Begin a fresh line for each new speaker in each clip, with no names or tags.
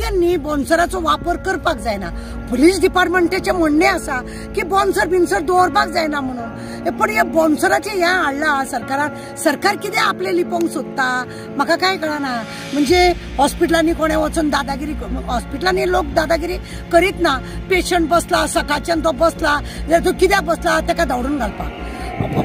कायद्यांनी बॉन्सराचो वापर करपाक जायना। पुलीस डिपार्टमेंटाचे म्हणणे आसा की बॉन्सर बिन्सर दवरपाक जायना म्हणून, पण हे बॉन्सराचे हे हाडला सरकारान। सरकार कितें आपले लिपोवंक सोदता म्हाका काय कळना। म्हणजे हॉस्पिटलांनी कोणें वचून दादागिरी, हॉस्पिटलांनी लोक दादागिरी करीत ना। पेशंट बसला सकाळच्यान तो बसला जाल्यार तो कित्याक बसला तेका धांवडून घालपाक।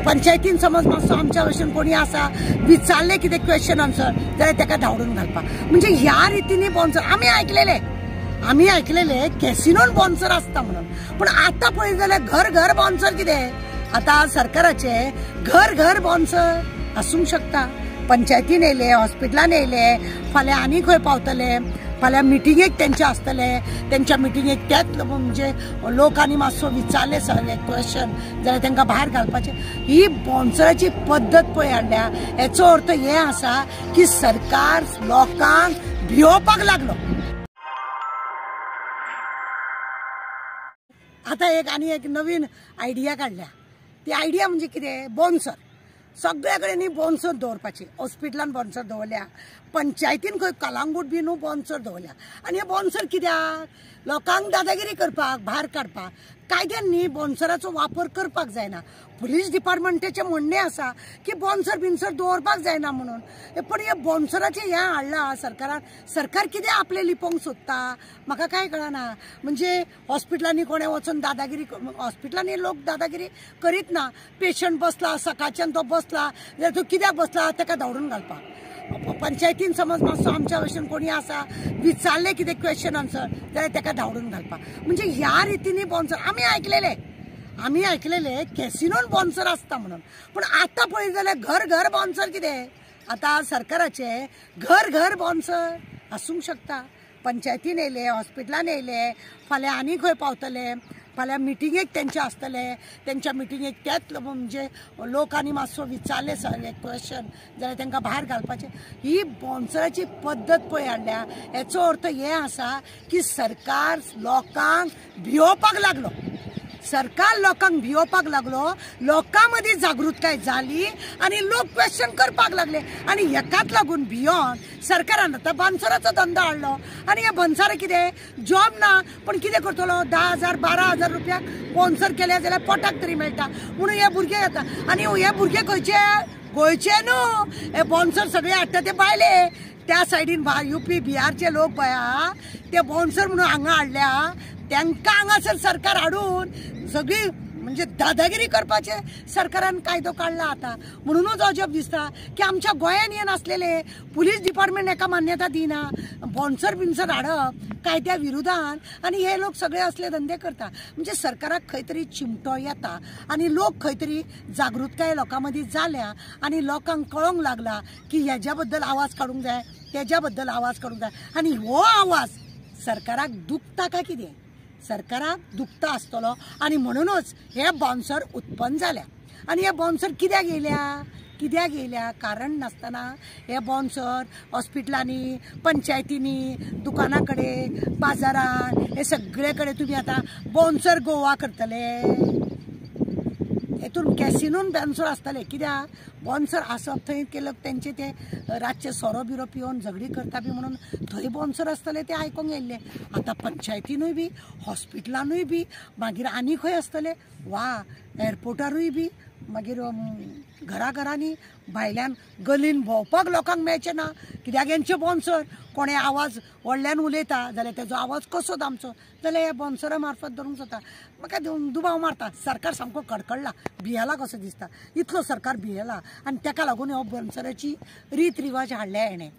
पंचायतीन समज मातसो आमच्या भशेन कोणी आसा विचारले कितें क्वेश्चन आन्सर जाल्यार तेका धांवडून घालपाक। म्हणजे ह्या रितीनी बॉन्सर आम्ही ऐकलेले कॅसिनोन बॉन्सर असता म्हणून, पण आता पळयत जाल्यार घर घर बॉन्सर कितें। आता सरकाराचे घर घर बॉन्सर आसूंक शकता। पंचायतीन येयले, हॉस्पिटलान येयले, फाल्यां आनी खंय पावतले, फाल्यां मिटिंगेक तेंचे आसतले, तेंच्या मिटिंगेक तेच म्हणजे लोकांनी मातसो विचारले सगळे क्वेश्चन जाल्यार तेंकां भायर घालपाचे। ही बॉन्सराची पद्दत पळय हाडल्या, हेचो अर्थ हे आसा की सरकार लोकांक भिवपाक लागलो। आता आनी एक नवीन आयडिया काढल्या। ती आयडिया म्हणजे कितें, बॉन्सर सगळे कडेन बॉन्सर दवरपाची। हॉस्पिटलान बॉन्सर दवरल्या, पंचायतीन खंय कलांगूट बी बॉन्सर दवरल्या। आनी हे बॉन्सर कित्याक, लोकांक दादागिरी करपाक, भायर काडपाक। कायद्यांनी बॉन्सराचो वापर करपाक जायना। पुलीस डिपार्टमेंटाचे म्हणणे आसा की बॉन्सर बिन्सर दवरपाक जायना म्हणून, पण हे बॉन्सराचे हे हाडला सरकारान। सरकार कितें आपले लिपोवंक सोदता म्हाका काय कळना। म्हणजे हॉस्पिटलांनी कोणें वचून दादागिरी, हॉस्पिटलांनी लोक दादागिरी करीत ना। पेशंट बसला सकाळच्यान तो बसला जाल्यार तो कित्याक बसला तेका धांवडून घालपाक। पंचायतीन समज मातसो आमच्या भशेन कोणी आसा विचारले कितें क्वेश्चन आन्सर जाल्यार तेका धांवडून घालपाक। म्हणजे ह्या रितीनी बॉन्सर आम्ही ऐकलेले कॅसिनोन बॉन्सर असता म्हणून, पण आता पळयत जाल्यार घर घर बॉन्सर कितें। आता सरकाराचे घर घर बॉन्सर आसूंक शकता। पंचायतीन येयले, हॉस्पिटलान येयले, फाल्यां आनी खंय पावतले, फाल्यां मिटिंगेक तेंचे आसतले, तेंच्या मिटिंगेक तेच म्हणजे लोकांनी मातसो विचारले सगळे क्वेश्चन जाल्यार तेंकां भायर घालपाचे। ही बॉन्सराची पद्दत पळय हाडल्या, हेचो अर्थ हे आसा की सरकार लोकांक भिवपाक लागलो। सरकार लोकांक भिवपाक लागलो, लोकां मदीं जागृताय जाली आनी लोक क्वेश्चन करपाक लागले। आनी हेकाच लागून भियोन सरकारान आतां बॉन्सराचो धंदो हाडलो। आनी हे बॉन्सर कितें, जॉब ना पण कितें करतलो, 10,000 12,000 रुपयाक स्पॉन्सर केले जाल्यार पोटाक तरी मेळटा म्हणून हे भुरगे येता। आनी हे भुरगे गोंयचे न्हू, हे बॉन्सर सगळे हाडटा ते भायले। त्या सायडीन UP बिहारचे लोक पळय आहा ते बॉन्सर म्हणून हांगा हाडल्या, तेंकां हांगासर सरकार हाडून सगळी म्हणजे दादागिरी करपाचे सरकारान कायदो काढला आता। म्हणूनच अजब दिसता की आमच्या गोंयान हे नासलेले, पुलीस डिपार्टमेंट एका मान्यता दिना, बॉन्सर बिन्सर हाडप कायद्या विरोधान, आणि हे लोक सगळे असले धंदे करता। म्हणजे सरकाराक खंय तरी चिमटो येता आणि लोक खंय तरी जागृताय लोकां मदीं जाल्या आनी लोकांक कळोंक लागला की हेज्या बद्दल आवाज काडूंक जाय, तेज्या बद्दल आवाज काडूंक जाय। आनी हो आवाज सरकाराक दुखता काय कितें, सरकाराक दुखता आसतलो आनी म्हणूनच हे बॉन्सर उत्पन्न जाल्या। आनी हे बॉन्सर कित्याक येयल्या कारण नासतना हे बॉन्सर हॉस्पिटलांनी, पंचायतींनी, दुकाना कडेन, बाजारान, हे सगळे कडेन तुमी आतां बॉन्सर गोवा करतले। हेतून कॅसिनोन बॉन्सर आसतले, कित्याक बॉन्सर आसप थंय केलं तेंचे ते रातचे सोरो बिरो पिवन झगडी करता बी म्हणून थंय बॉन्सर आसतले ते आयकोंक येयल्ले। आतां पंचायतीनूय बी, हॉस्पिटलानूय बी, मागीर आनी खंय आसतले, वा एअरपोर्टारूय बी, मागीर घराघरांनी भायल्यान गलीन भोंवपाक लोकांक मेळचें ना, कित्याक हेंचे बॉन्सर कोणें आवाज व्हडल्यान उलयता जाल्यार तेजो आवाज कसो दामचो जाल्यार हे बॉन्सरा मार्फत धरूंक जाता। म्हाका दुबाव मारता, सरकार सामको कडकडला, भियेला कसो दिसता, इतलो सरकार भियेला। आनी तेका लागून हो बॉन्सराची रीत रिवाज हाडल्या हेणें।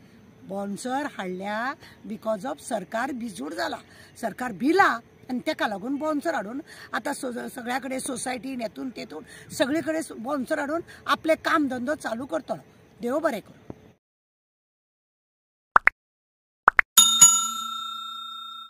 बॉन्सर हाडल्या बिकॉज ऑफ सरकार बिजूड जाला, सरकार भिला आनी तेका लागून बॉन्सर हाडून आतां सगळ्या कडेन सोसायटीन हेतून तेतून सगळे कडेन बॉन्सर हाडून आपले काम धंदो चालू करतलो। देव बरें करूं।